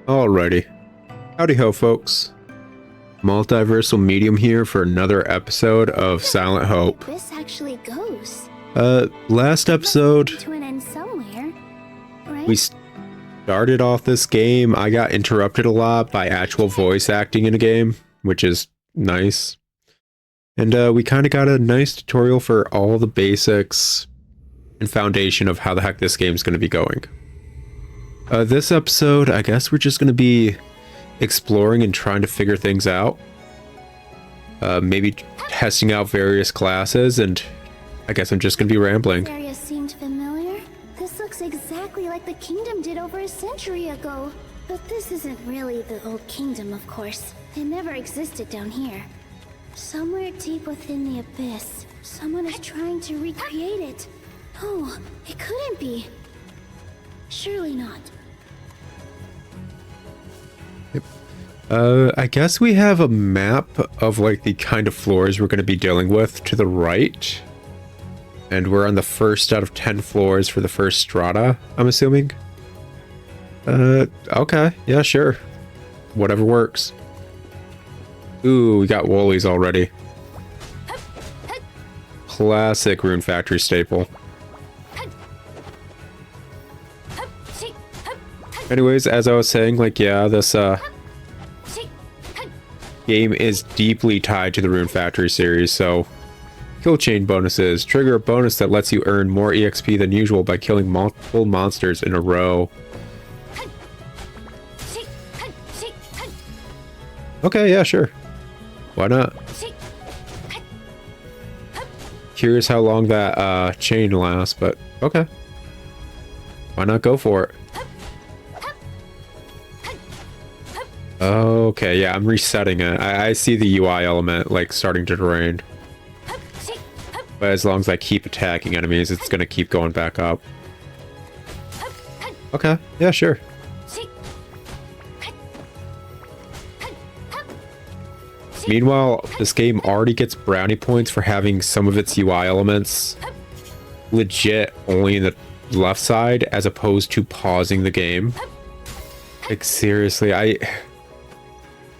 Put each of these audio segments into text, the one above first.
Alrighty. Howdy ho, folks. Multiversal Medium here for another episode of Silent Hope. This actually goes. Last episode, To an end somewhere, right? we started off this game. I got interrupted a lot by actual voice acting in a game, which is nice. And we kind of got a nice tutorial for all the basics and foundation of how the heck this game's going to be going. This episode, I guess we're just going to be exploring and trying to figure things out. Maybe testing out various classes, and I guess I'm just going to be rambling. This area seemed familiar. This looks exactly like the kingdom did over a century ago. But this isn't really the old kingdom, of course. It never existed down here. Somewhere deep within the abyss, someone is trying to recreate it. No, it couldn't be. Surely not. I guess we have a map of like the kind of floors we're going to be dealing with to the right. And we're on the first out of 10 floors for the first strata, I'm assuming. Okay. Yeah, sure. Whatever works. Ooh, we got Woolies already. Classic Rune Factory staple. Anyways, as I was saying, like, yeah, this, game is deeply tied to the Rune Factory series, so kill chain bonuses. Trigger a bonus that lets you earn more EXP than usual by killing multiple monsters in a row. Okay, yeah, sure. Why not? Curious how long that chain lasts, but okay. Why not go for it? Okay, yeah, I'm resetting it. I see the UI element, like, starting to drain. But as long as I keep attacking enemies, it's gonna keep going back up. Okay, yeah, sure. Meanwhile, this game already gets brownie points for having some of its UI elements legit only in the left side, as opposed to pausing the game. Like, seriously,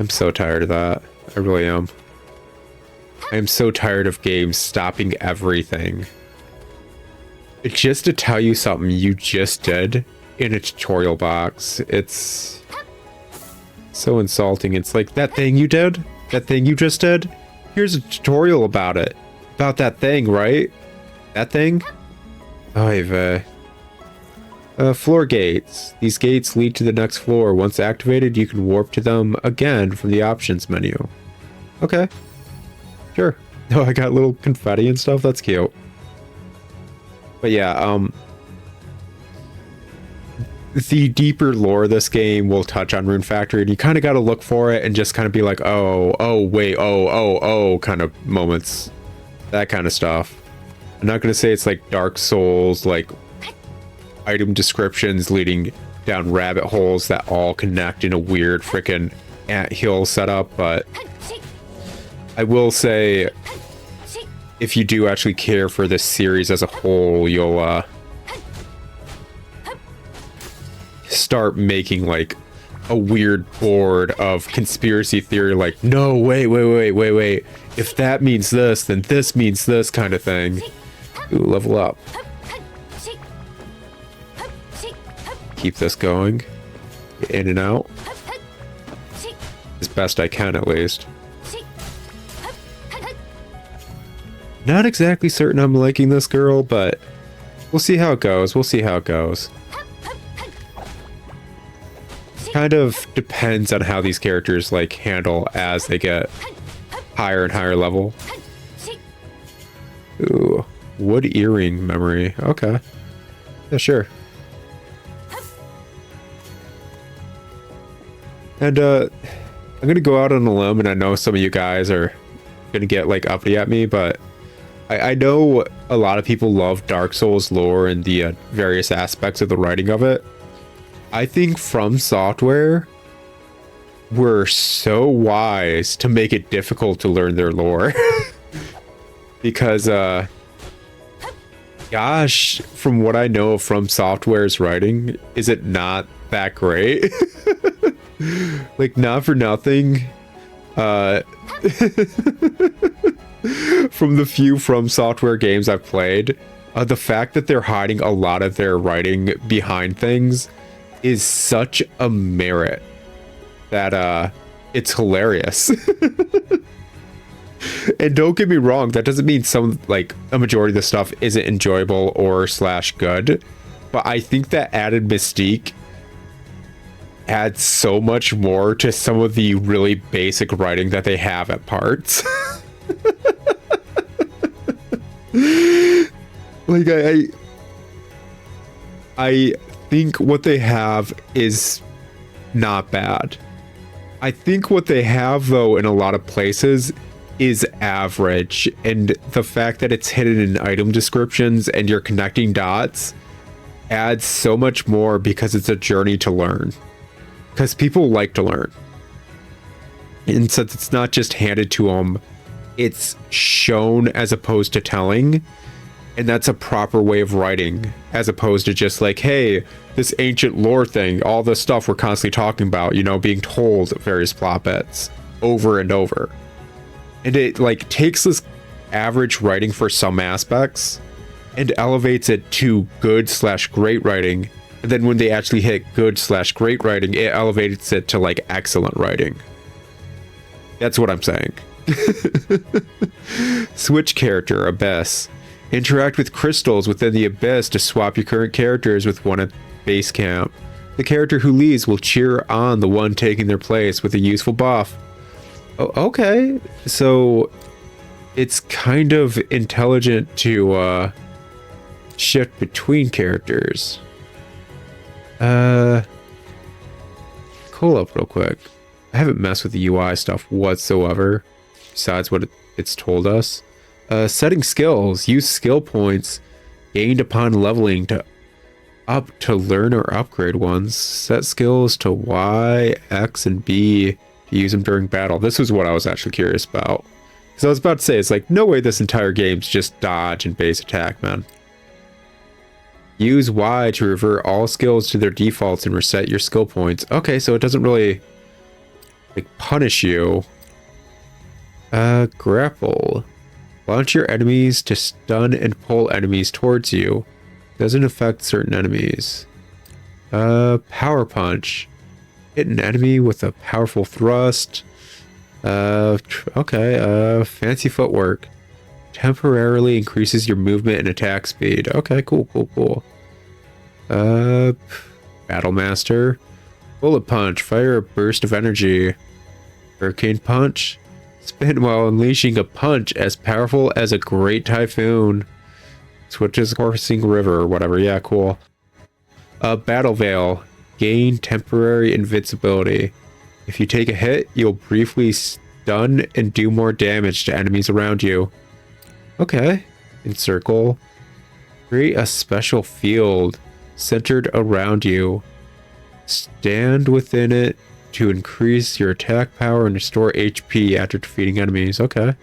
I'm so tired of that. I really am. I am so tired of games stopping everything. Just to tell you something you just did in a tutorial box. It's so insulting. It's like, that thing you did? That thing you just did? Here's a tutorial about it. About that thing, right? That thing? Oy vey. Floor gates. These gates lead to the next floor. Once activated, you can warp to them again from the options menu. Okay. Sure. Oh, I got little confetti and stuff. That's cute. But yeah, the deeper lore of this game will touch on Rune Factory, and you kind of got to look for it and just kind of be like, oh, wait, oh, kind of moments. That kind of stuff. I'm not going to say it's like Dark Souls, like item descriptions leading down rabbit holes that all connect in a weird freaking anthill setup, but I will say, if you do actually care for this series as a whole, you'll start making like a weird board of conspiracy theory, like, no, wait, if that means this, then this means this kind of thing. Ooh, level up. Keep this going. In and out. As best I can, at least. Not exactly certain I'm liking this girl, but we'll see how it goes. Kind of depends on how these characters, like, handle as they get higher and higher level. Ooh. Wood earring memory. Okay. Yeah, sure. And, I'm gonna go out on a limb, and I know some of you guys are gonna get, like, uppity at me, but I know a lot of people love Dark Souls lore and the various aspects of the writing of it. I think From Software were so wise to make it difficult to learn their lore. Because, gosh, from what I know of From Software's writing, is it not that great? Like, not for nothing. From the few From Software games I've played, the fact that they're hiding a lot of their writing behind things is such a merit that it's hilarious. And don't get me wrong, that doesn't mean a majority of the stuff isn't enjoyable or slash good, but I think that added mystique adds so much more to some of the really basic writing that they have at parts. Like, I think what they have is not bad. I think what they have, though, in a lot of places is average, and the fact that it's hidden in item descriptions and you're connecting dots adds so much more because it's a journey to learn. Because people like to learn. And since it's not just handed to them, it's shown as opposed to telling. And that's a proper way of writing, as opposed to just like, hey, this ancient lore thing, all the stuff we're constantly talking about, you know, being told various plot bits over and over. And it like takes this average writing for some aspects and elevates it to good slash great writing. And then when they actually hit good slash great writing, it elevates it to like excellent writing. That's what I'm saying. Switch character, Abyss. Interact with crystals within the Abyss to swap your current characters with one at base camp. The character who leaves will cheer on the one taking their place with a useful buff. Oh, okay, so it's kind of intelligent to shift between characters. Pull up real quick. I haven't messed with the UI stuff whatsoever, besides what it's told us. Setting skills. Use skill points gained upon leveling to learn or upgrade ones. Set skills to Y, X, and B to use them during battle. This was what I was actually curious about. Because I was about to say, it's like, no way this entire game's just dodge and base attack, man. Use Y to revert all skills to their defaults and reset your skill points. Okay, so it doesn't really like punish you. Grapple. Launch your enemies to stun and pull enemies towards you. Doesn't affect certain enemies. Power punch. Hit an enemy with a powerful thrust. Okay. Fancy footwork. Temporarily increases your movement and attack speed. Okay, cool. Battle Master. Bullet punch. Fire a burst of energy. Hurricane punch. Spin while unleashing a punch as powerful as a great typhoon. Switches coursing river or whatever. Yeah, cool. Battle Veil. Gain temporary invincibility. If you take a hit, you'll briefly stun and do more damage to enemies around you. Okay. Encircle. Create a special field centered around you. Stand within it to increase your attack power and restore HP after defeating enemies. Okay.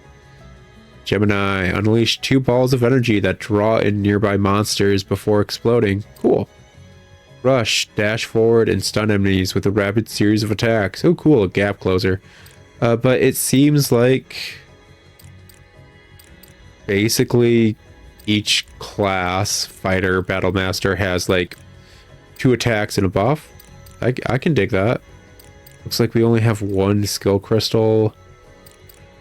Gemini. Unleash 2 balls of energy that draw in nearby monsters before exploding. Cool. Rush. Dash forward and stun enemies with a rapid series of attacks. Oh, cool. A gap closer. But it seems like basically each class, fighter, battle master, has like 2 attacks and a buff. I can dig that. Looks like we only have 1 skill crystal.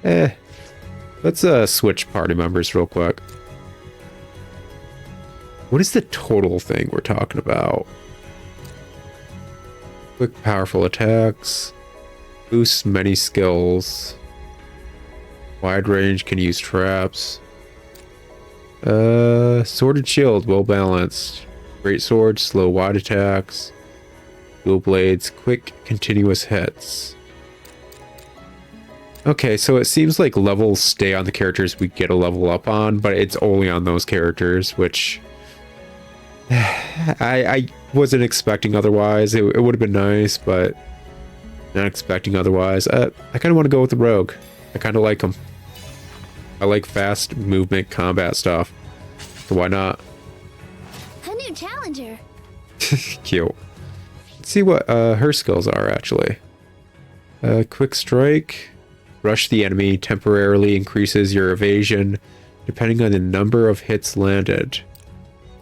Let's switch party members real quick. What is the total thing we're talking about? Quick powerful attacks. Boosts many skills. Wide range, can use traps. Sword and shield, well balanced. Great sword, slow wide attacks. Dual blades, quick continuous hits. Okay, so it seems like levels stay on the characters we get a level up on, but it's only on those characters, which I wasn't expecting otherwise. It would have been nice, but not expecting otherwise. I kind of want to go with the rogue. I kind of like him. I like fast movement combat stuff, so why not? A new challenger. Cute. Let's see what her skills are, actually. Quick strike. Rush the enemy. Temporarily increases your evasion, depending on the number of hits landed.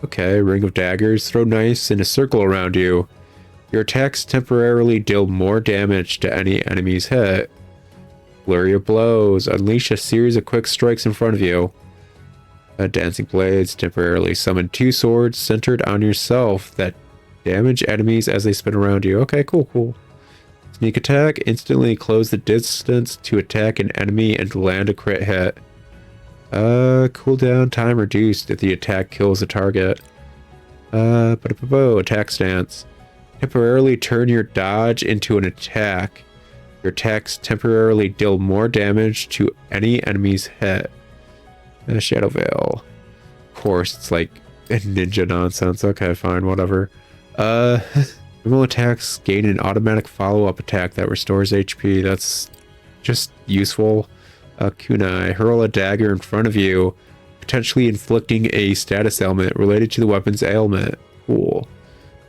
Okay, ring of daggers. Throw knives in a circle around you. Your attacks temporarily deal more damage to any enemies hit. Flurry of blows. Unleash a series of quick strikes in front of you. Dancing blades. Temporarily summon 2 swords centered on yourself that damage enemies as they spin around you. Okay, cool. Sneak attack. Instantly close the distance to attack an enemy and land a crit hit. Cooldown time reduced if the attack kills the target. Attack stance. Temporarily turn your dodge into an attack. Your attacks temporarily deal more damage to any enemy's hit. Shadow Veil. Of course, it's like ninja nonsense. Okay, fine, whatever. Normal attacks gain an automatic follow-up attack that restores HP. That's just useful. Kunai. Hurl a dagger in front of you, potentially inflicting a status ailment related to the weapon's ailment. Cool.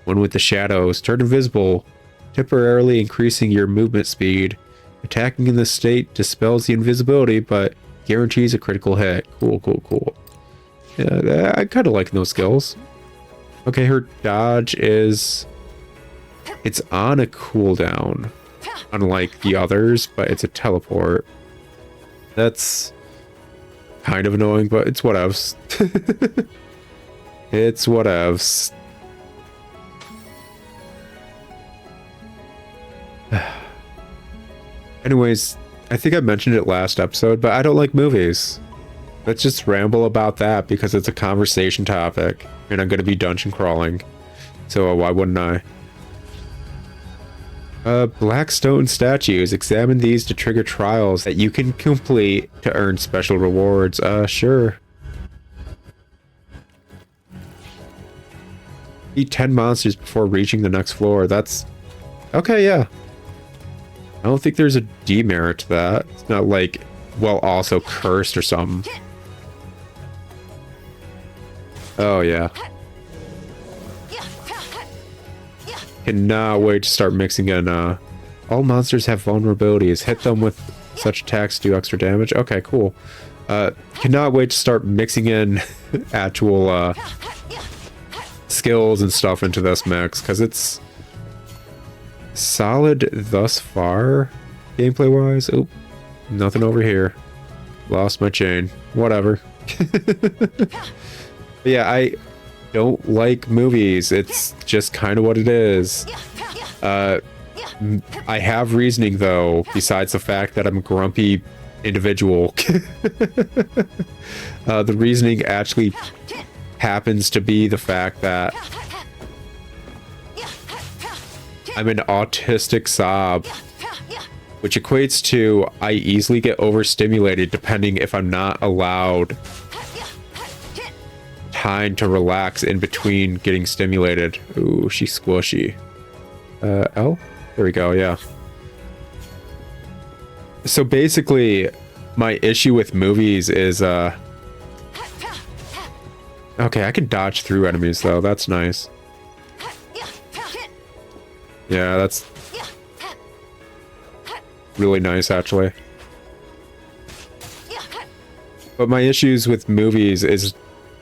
One with the shadows. Turn invisible, temporarily increasing your movement speed. Attacking in this state dispels the invisibility, but guarantees a critical hit. Cool. Yeah, I kind of like those skills. Okay, her dodge is... It's on a cooldown, unlike the others, but it's a teleport. That's kind of annoying, but it's whatevs. It's whatevs. Anyways, I think I mentioned it last episode, but I don't like movies. Let's just ramble about that because it's a conversation topic, and I'm going to be dungeon crawling. So why wouldn't I? Black stone statues. Examine these to trigger trials that you can complete to earn special rewards. Sure. Beat 10 monsters before reaching the next floor. That's... Okay, yeah. I don't think there's a demerit to that. It's not like, well, also cursed or something. Oh, yeah. Cannot wait to start mixing in, all monsters have vulnerabilities. Hit them with such attacks to do extra damage. Okay, cool. Cannot wait to start mixing in actual, skills and stuff into this mix, because it's solid thus far, gameplay-wise. Oh, nothing over here. Lost my chain. Whatever. Yeah, I don't like movies. It's just kind of what it is. I have reasoning, though, besides the fact that I'm a grumpy individual. The reasoning actually happens to be the fact that I'm an autistic sob, which equates to I easily get overstimulated depending if I'm not allowed time to relax in between getting stimulated. Ooh, she's squishy. L? There we go, yeah. So basically, my issue with movies is, okay, I can dodge through enemies, though. That's nice. Yeah, that's really nice, actually. But my issues with movies is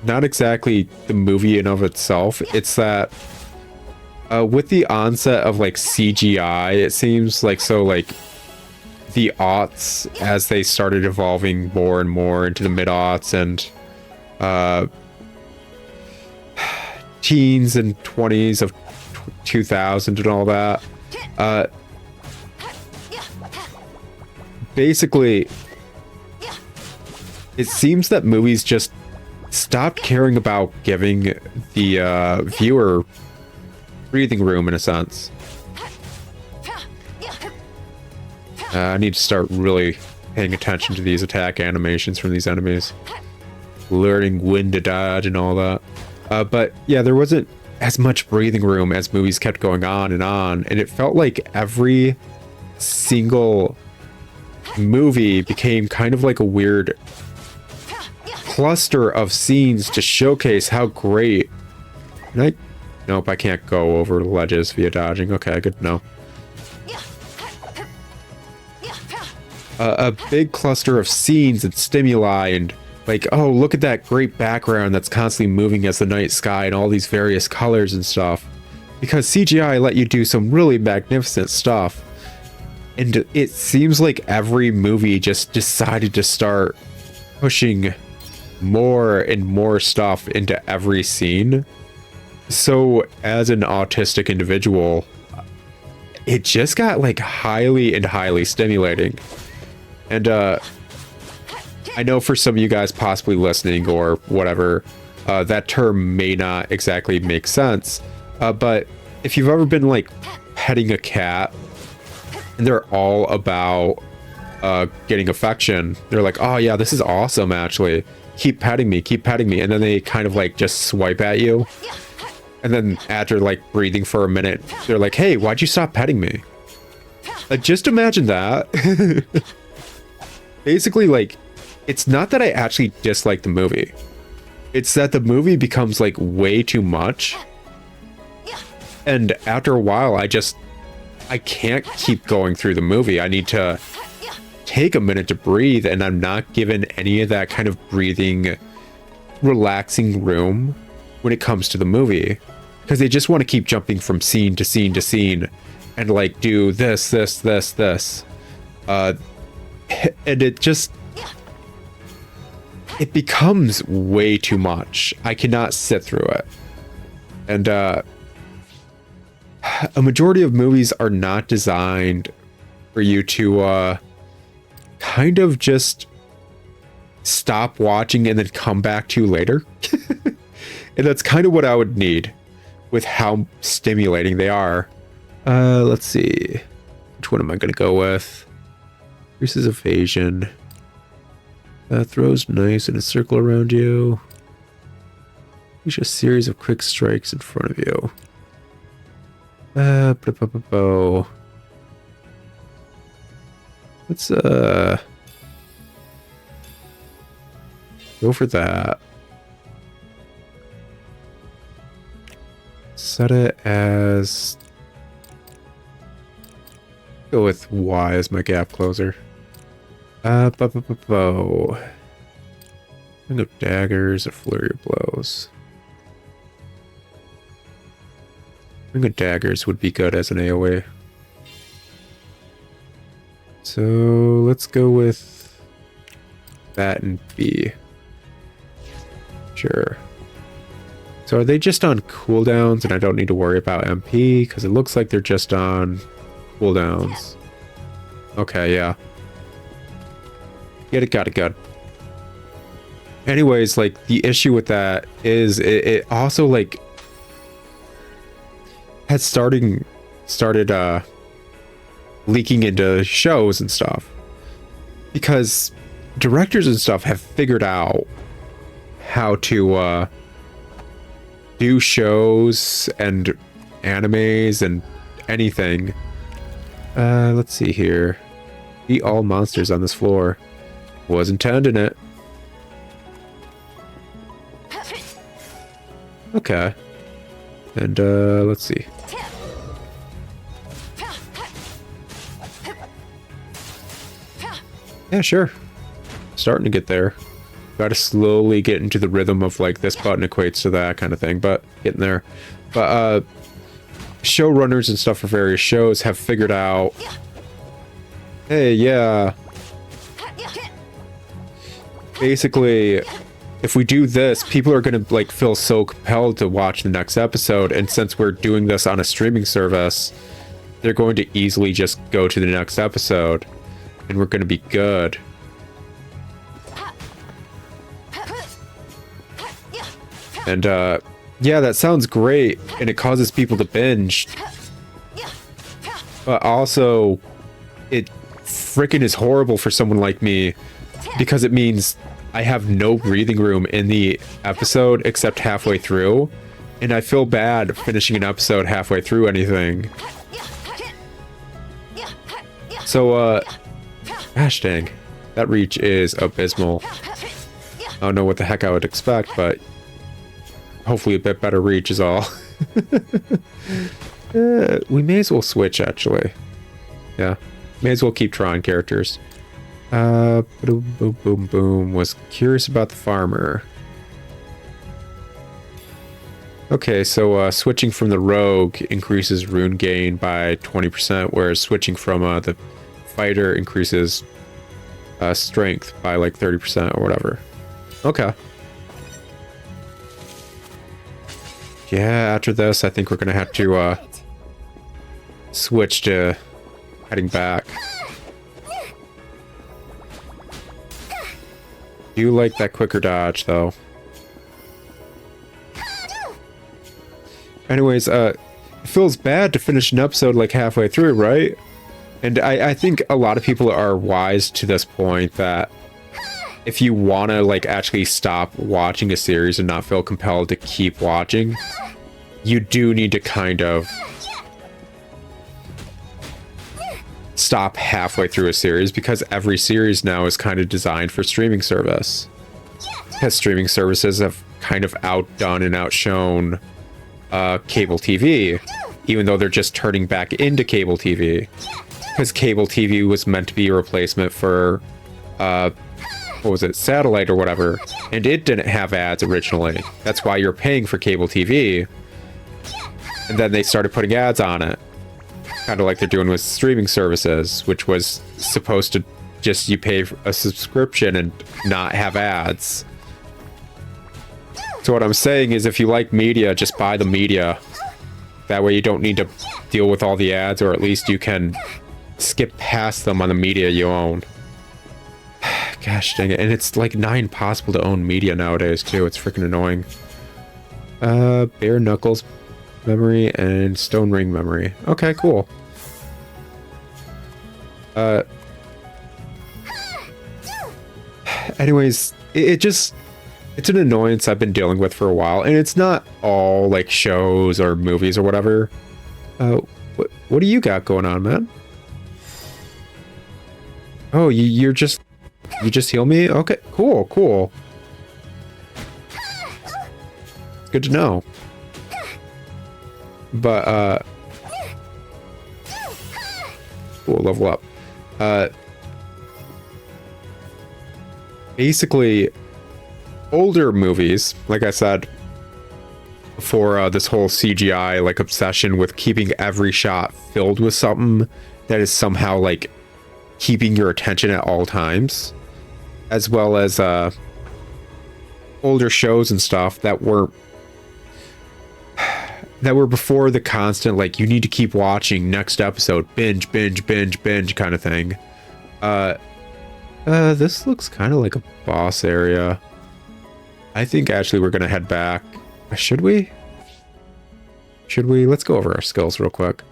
not exactly the movie in of itself. It's that with the onset of like CGI, it seems like the aughts, as they started evolving more and more into the mid-aughts and teens and 20s of 2000 and all that, basically it seems that movies just stopped caring about giving the viewer breathing room, in a sense. I need to start really paying attention to these attack animations from these enemies, learning when to dodge and all that. But yeah, there wasn't as much breathing room as movies kept going on, and it felt like every single movie became kind of like a weird cluster of scenes to showcase how great, and Nope, I can't go over ledges via dodging. Okay, good to know. A big cluster of scenes and stimuli and like, oh, look at that great background that's constantly moving as the night sky and all these various colors and stuff. Because CGI let you do some really magnificent stuff. And it seems like every movie just decided to start pushing more and more stuff into every scene. So as an autistic individual, it just got like highly and highly stimulating. And I know for some of you guys possibly listening or whatever, that term may not exactly make sense. But if you've ever been like petting a cat and they're all about getting affection, they're like, oh yeah, this is awesome actually. Keep petting me. And then they kind of like just swipe at you. And then after like breathing for a minute, they're like, hey, why'd you stop petting me? Just imagine that. Basically, like, it's not that I actually dislike the movie. It's that the movie becomes like way too much. And after a while, I can't keep going through the movie. I need to take a minute to breathe, and I'm not given any of that kind of breathing, relaxing room when it comes to the movie. Because they just want to keep jumping from scene to scene to scene and like do this. And it becomes way too much. I cannot sit through it. And a majority of movies are not designed for you to kind of just stop watching and then come back to later. And that's kind of what I would need with how stimulating they are. Let's see. Which one am I going to go with? Increases evasion. Throws knives in a circle around you. Use a series of quick strikes in front of you. Let's go for that. Set it as, go with Y as my gap closer. I think of daggers or flurry of blows. I think of daggers would be good as an AoE. So let's go with that and B. Sure. So are they just on cooldowns and I don't need to worry about MP? Because it looks like they're just on cooldowns. Okay, yeah. Got it good. Anyways, like, the issue with that is it also, like, has started leaking into shows and stuff. Because directors and stuff have figured out how to do shows and animes and anything. Let's see here. Eat all monsters on this floor. Was intending it. Okay. And let's see. Yeah, sure. Starting to get there. Gotta slowly get into the rhythm of like this button equates to that kind of thing, but getting there. But showrunners and stuff for various shows have figured out, hey, yeah, basically, if we do this, people are gonna like feel so compelled to watch the next episode, and since we're doing this on a streaming service, they're going to easily just go to the next episode, and we're gonna be good. And yeah, that sounds great, and it causes people to binge, but also it freaking is horrible for someone like me, because it means I have no breathing room in the episode except halfway through, and I feel bad finishing an episode halfway through anything. So gosh dang, that reach is abysmal. I don't know what the heck I would expect, but hopefully a bit better reach is all. We may as well switch, actually. Yeah, may as well keep trying characters. Boom, boom, boom, boom. Was curious about the farmer. Okay, so switching from the rogue increases rune gain by 20%, whereas switching from the fighter increases strength by like 30% or whatever. Okay. Yeah, after this, I think we're gonna have to switch to heading back. Do you like that quicker dodge, though? Anyways, it feels bad to finish an episode like halfway through, right? And I think a lot of people are wise to this point that if you want to like actually stop watching a series and not feel compelled to keep watching, you do need to kind of stop halfway through a series, because every series now is kind of designed for streaming service. Because streaming services have kind of outdone and outshone cable TV, even though they're just turning back into cable TV. Because cable TV was meant to be a replacement for, what was it, satellite or whatever, and it didn't have ads originally. That's why you're paying for cable TV. And then they started putting ads on it. Kind of like they're doing with streaming services, which was supposed to just you pay a subscription and not have ads. So what I'm saying is if you like media, just buy the media. That way you don't need to deal with all the ads, or at least you can skip past them on the media you own. Gosh dang it. And it's like nigh impossible to own media nowadays too. It's freaking annoying. Bare Knuckles memory and Stone Ring memory. Okay, cool. Anyways, it's an annoyance I've been dealing with for a while, and it's not all like shows or movies or whatever. What do you got going on, man? Oh, you just heal me? Okay, cool. It's good to know. But cool, level up. Basically, older movies, like I said, for this whole CGI like obsession with keeping every shot filled with something that is somehow like keeping your attention at all times, as well as older shows and stuff that were before the constant like you need to keep watching next episode, binge kind of thing. This looks kind of like a boss area. I think actually we're gonna head back. Should we? Let's go over our skills real quick.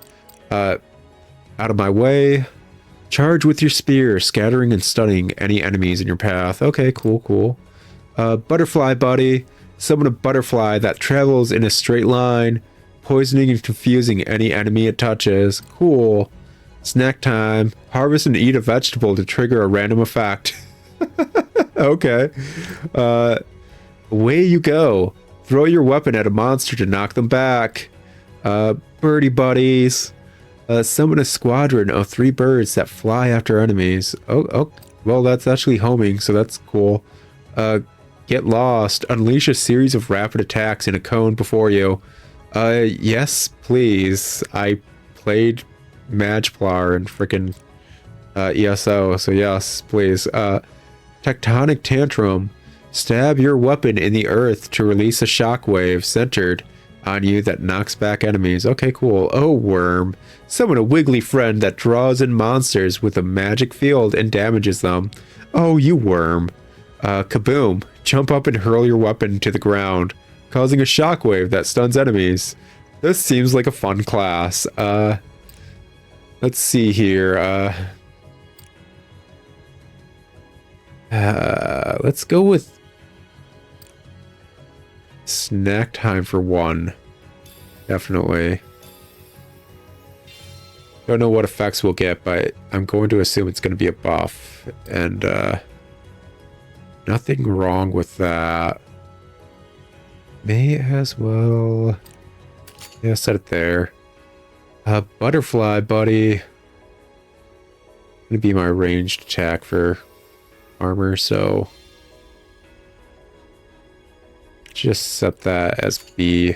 Out of my way. Charge with your spear, scattering and stunning any enemies in your path. Okay, cool. Butterfly buddy. Summon a butterfly that travels in a straight line, poisoning and confusing any enemy it touches. Cool. Snack time. Harvest and eat a vegetable to trigger a random effect. Okay. Away you go. Throw your weapon at a monster to knock them back. Birdie buddies. Summon a squadron of 3 birds that fly after enemies. Oh, well, that's actually homing, so that's cool. Get lost. Unleash a series of rapid attacks in a cone before you. Yes, please. I played Magplar and frickin' ESO, so yes, please. Tectonic Tantrum. Stab your weapon in the earth to release a shockwave centered on you that knocks back enemies. Okay, cool. Oh, worm. Summon a wiggly friend that draws in monsters with a magic field and damages them. Oh, you worm. Kaboom. Jump up and hurl your weapon to the ground, causing a shockwave that stuns enemies. This seems like a fun class. Let's see here. Let's go with snack time for 1. Definitely. Don't know what effects we'll get, but I'm going to assume it's going to be a buff. And nothing wrong with that. May as well Yeah, set it there. Butterfly, buddy. Gonna be my ranged attack for armor, so just set that as B.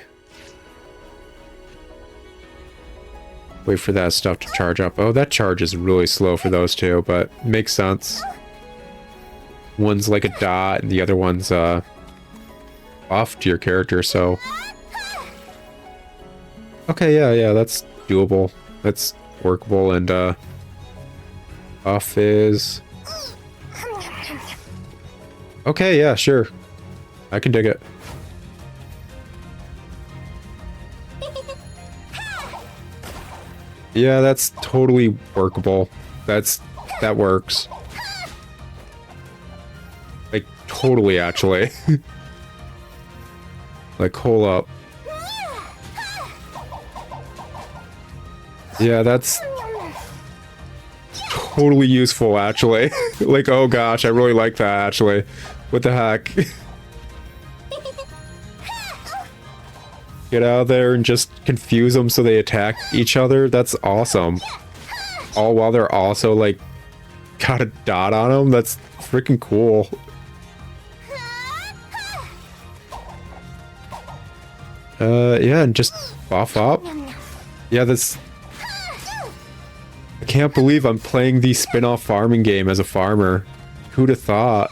Wait for that stuff to charge up. Oh, that charge is really slow for those two, but makes sense. One's like a dot, and the other one's off to your character, so... Okay, yeah, that's doable. That's workable, and off is... Okay, yeah, sure. I can dig it. Yeah, that's totally workable. That works. Like, totally, actually. Like, hold up. Yeah, that's totally useful, actually. Like, oh gosh, I really like that, actually. What the heck? Get out there and just confuse them so they attack each other. That's awesome. All while they're also, like, got a dot on them. That's freaking cool. Yeah, and just buff up. Yeah, that's... I can't believe I'm playing the spin-off farming game as a farmer. Who'd have thought?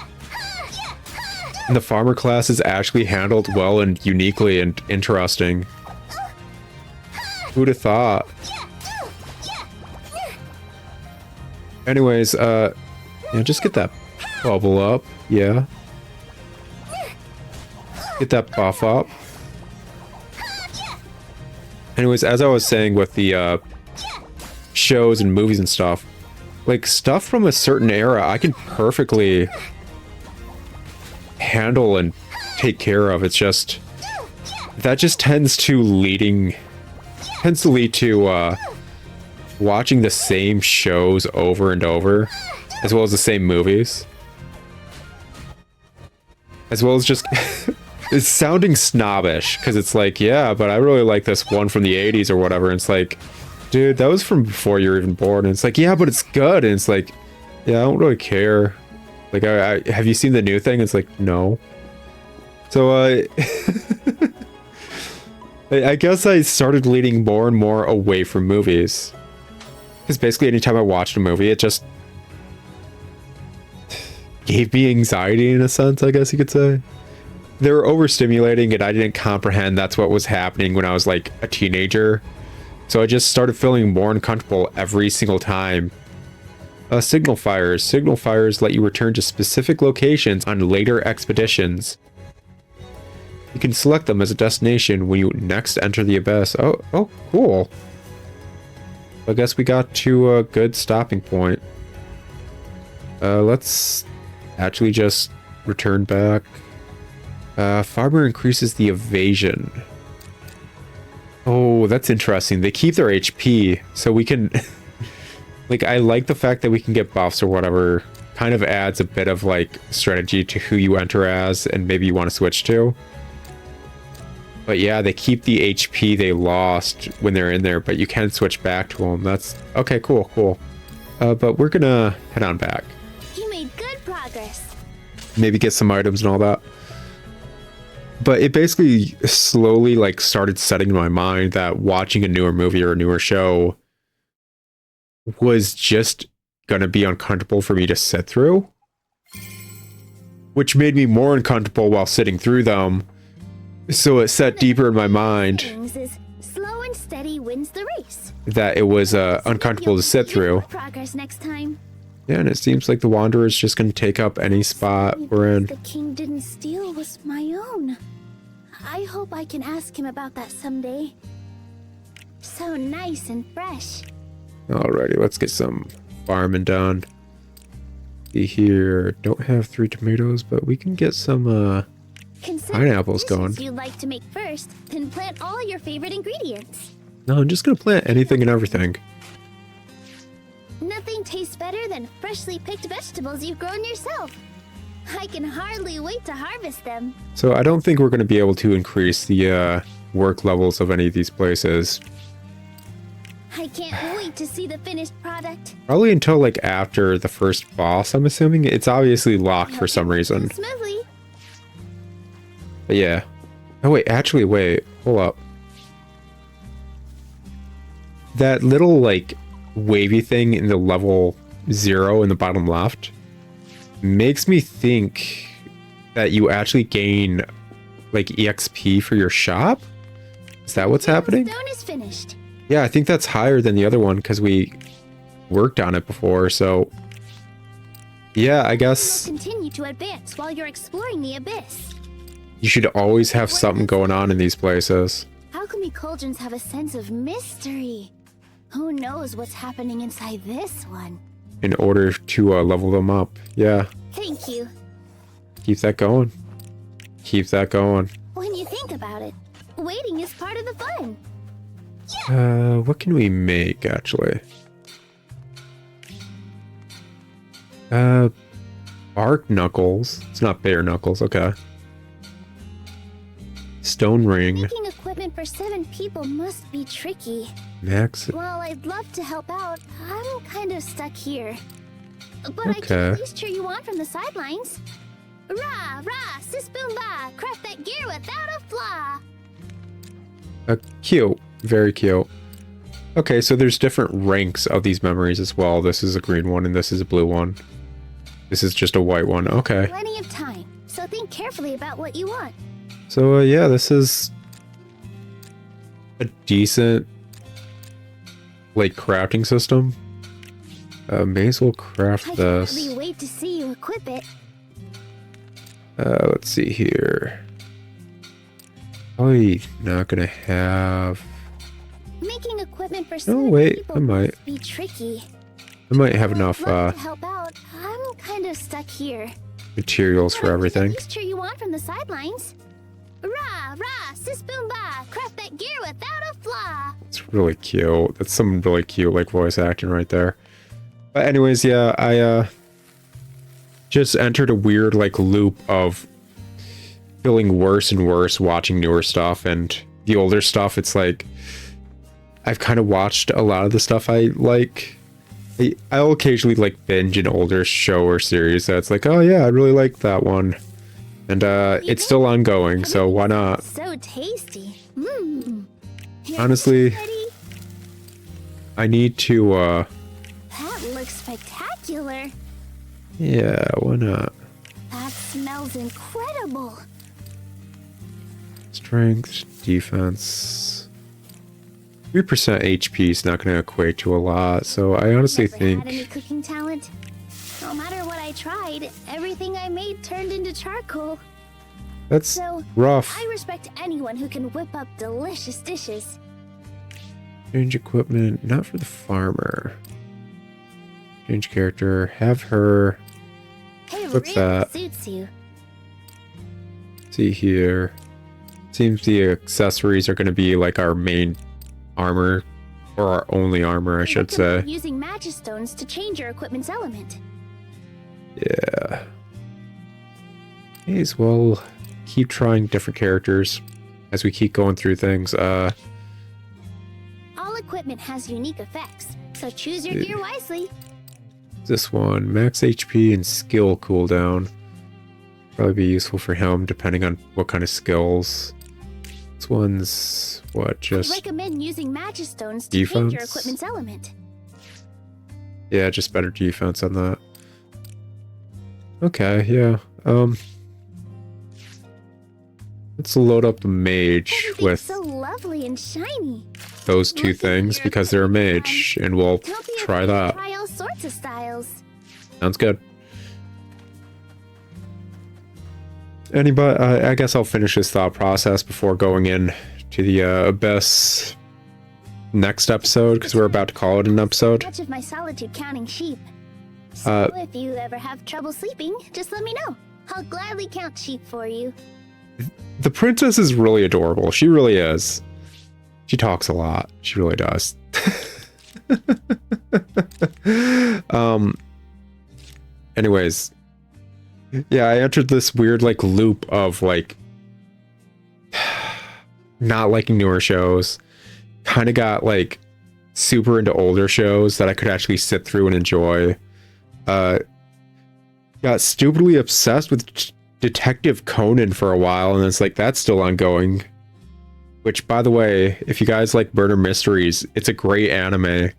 And the farmer class is actually handled well and uniquely and interesting. Who'd have thought? Anyways, yeah, just get that bubble up. Yeah. Get that buff up. Anyways, as I was saying with the shows and movies and stuff, like stuff from a certain era, I can perfectly handle and take care of. It's just that just tends to lead to watching the same shows over and over, as well as the same movies, as well as just it's sounding snobbish because it's like, yeah, but I really like this one from the 80s or whatever, and it's like, dude, that was from before you were even born. And it's like, yeah, but it's good. And it's like, yeah, I don't really care. Like, I have you seen the new thing? It's like, no. So, I guess I started leaning more and more away from movies. Because basically anytime I watched a movie, it just gave me anxiety in a sense, I guess you could say. They were overstimulating and I didn't comprehend that's what was happening when I was like a teenager. So I just started feeling more uncomfortable every single time. Signal fires. Signal fires let you return to specific locations on later expeditions. You can select them as a destination when you next enter the abyss. Oh, cool. I guess we got to a good stopping point. Let's actually just return back. Farmer increases the evasion. Oh, that's interesting. They keep their HP, so we can... like, I like the fact that we can get buffs or whatever. Kind of adds a bit of, like, strategy to who you enter as and maybe you want to switch to. But yeah, they keep the HP they lost when they're in there, but you can switch back to them. That's... okay, cool. But we're gonna head on back. You made good progress. Maybe get some items and all that. But it basically slowly, like, started setting in my mind that watching a newer movie or a newer show was just gonna be uncomfortable for me to sit through. Which made me more uncomfortable while sitting through them. So it set deeper in my mind slow and steady wins the race. That it was uncomfortable to sit through. Progress next time. Yeah, and it seems like the Wanderer is just gonna take up any spot we're in. The king didn't steal was my own. I hope I can ask him about that someday. So nice and fresh. Alrighty, let's get some farming done. See here, don't have 3 tomatoes, but we can get some pineapples going. You'd like to make first, then plant all your favorite ingredients. No, I'm just gonna plant anything and everything. Nothing tastes better than freshly picked vegetables you've grown yourself. I can hardly wait to harvest them. So I don't think we're going to be able to increase the work levels of any of these places. I can't wait to see the finished product. Probably until like after the first boss, I'm assuming. It's obviously locked for some reason. Smoothly. But yeah. Oh wait, actually wait, hold up. That little like wavy thing in the level 0 in the bottom left makes me think that you actually gain like EXP for your shop? Is that what's happening? Stone is finished. Yeah, I think that's higher than the other one because we worked on it before, so yeah, I guess Continue to advance while you're exploring the abyss. you should always have something going on in these places. Alchemy cauldrons have a sense of mystery. Who knows what's happening inside this one? In order to level them up. Yeah, Thank you. keep that going. Keep that going. When you think about it, waiting is part of the fun. What can we make, actually? Bark knuckles. It's not bare knuckles, okay. Stone ring. Making equipment for 7 people must be tricky. Max. While I'd love to help out, I'm kind of stuck here. But I can Okay. at least cheer you on from the sidelines. Rah, rah, sis boom ba, craft that gear without a flaw. Cute. Very cute. Okay, so there's different ranks of these memories as well. This is a green one and this is a blue one. This is just a white one. Okay. Plenty of time, so think carefully about what you want. So, yeah, this is a decent, like, crafting system. May as well craft I can this. hardly wait to see you equip it. Let's see here. Probably not gonna have... Making equipment for 7 wait, people I might. must be tricky. I might have While enough I'd love to help out, I'm kind of stuck here. materials But for I can everything. At least cheer you on from the sidelines. Rah, rah, sis boom ba, craft that gear without a flaw. It's really cute. That's some really cute, like, voice acting right there. But anyways, yeah, I just entered a weird, like, loop of feeling worse and worse watching newer stuff, and the older stuff, it's like I've kind of watched a lot of the stuff I like. I'll occasionally like binge an older show or series that's like, oh yeah, I really like that one, and it's still ongoing, so why not? So tasty. Mmm. Honestly, I need to That looks spectacular. yeah, why not? That smells incredible. Strength, defense. 3% HP is not going to equate to a lot, so I honestly Never had any think cooking talent. No matter what I tried, everything I made turned into charcoal. that's So rough. I respect anyone who can whip up delicious dishes. Change equipment, not for the farmer. Change character, have her. It What's really that? suits you. See here. Seems the accessories are going to be like our main armor, or our only armor, I should recommend say. Using magistones to change your equipment's element. Yeah. May as well keep trying different characters as we keep going through things. All equipment has unique effects, so choose your gear wisely. This one, max HP and skill cooldown. Probably be useful for him depending on what kind of skills. This one's what, I just recommend using magistones to change your defense? equipment's element. yeah, just better defense on that. Okay, yeah. Let's load up the mage Everything's with so lovely and shiny. those two things because they're a mage, and we'll Don't be try afraid to that. Try all sorts of styles. Sounds good. Anybody, I guess I'll finish this thought process before going in to the abyss next episode, because we're about to call it an episode. Much of my solitude counting sheep. So if you ever have trouble sleeping, just let me know. I'll gladly count sheep for you. The princess is really adorable. She really is. She talks a lot. She really does. Anyways, yeah, I entered this weird like loop of like not liking newer shows. Kind of got like super into older shows that I could actually sit through and enjoy. Got stupidly obsessed with Detective Conan for a while, and it's like that's still ongoing. Which, by the way, if you guys like murder mysteries, it's a great anime.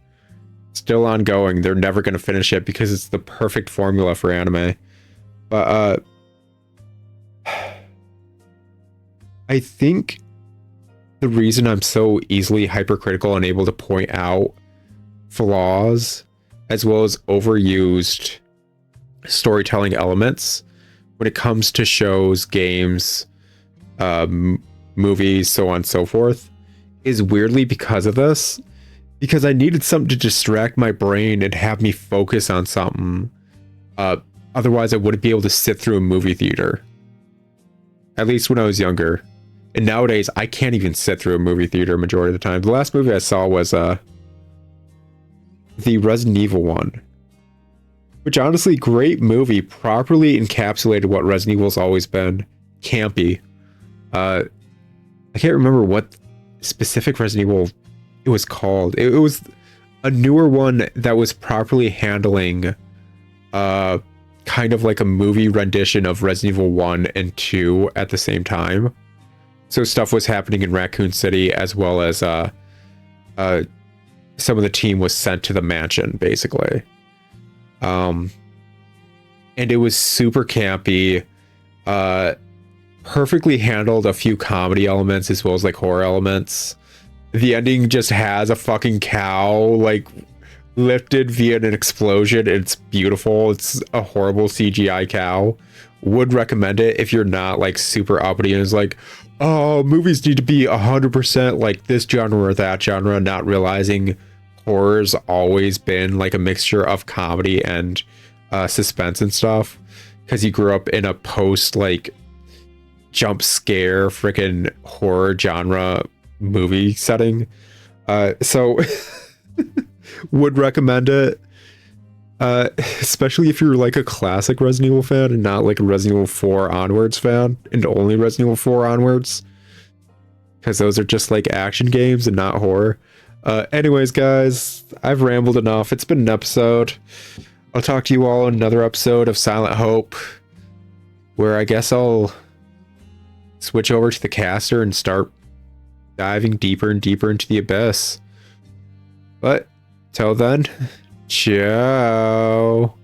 Still ongoing. They're never going to finish it because it's the perfect formula for anime. But I think the reason I'm so easily hypercritical and able to point out flaws as well as overused storytelling elements when it comes to shows, games, movies, so on and so forth, is weirdly because of this. Because I needed something to distract my brain and have me focus on something. Otherwise, I wouldn't be able to sit through a movie theater. At least when I was younger. And nowadays, I can't even sit through a movie theater majority of the time. The last movie I saw was the Resident Evil one. Which honestly, great movie. Properly encapsulated what Resident Evil's always been. Campy. I can't remember what specific Resident Evil it was called. It was a newer one that was properly handling kind of like a movie rendition of Resident Evil 1 and 2 at the same time. So stuff was happening in Raccoon City as well as some of the team was sent to the mansion, basically. And it was super campy, perfectly handled a few comedy elements as well as like horror elements. The ending just has a fucking cow like lifted via an explosion. It's beautiful. It's a horrible CGI cow. Would recommend it if you're not like super uppity and is like, oh, movies need to be 100% like this genre or that genre, not realizing horror's always been like a mixture of comedy and suspense and stuff, because you grew up in a post like jump scare freaking horror genre movie setting. So would recommend it, especially if you're like a classic Resident Evil fan and not like a Resident Evil 4 onwards fan, and only Resident Evil 4 onwards, because those are just like action games and not horror. Anyways, guys, I've rambled enough. It's been an episode. I'll talk to you all in another episode of Silent Hope, where I guess I'll switch over to the caster and start diving deeper and deeper into the abyss. But till then, ciao.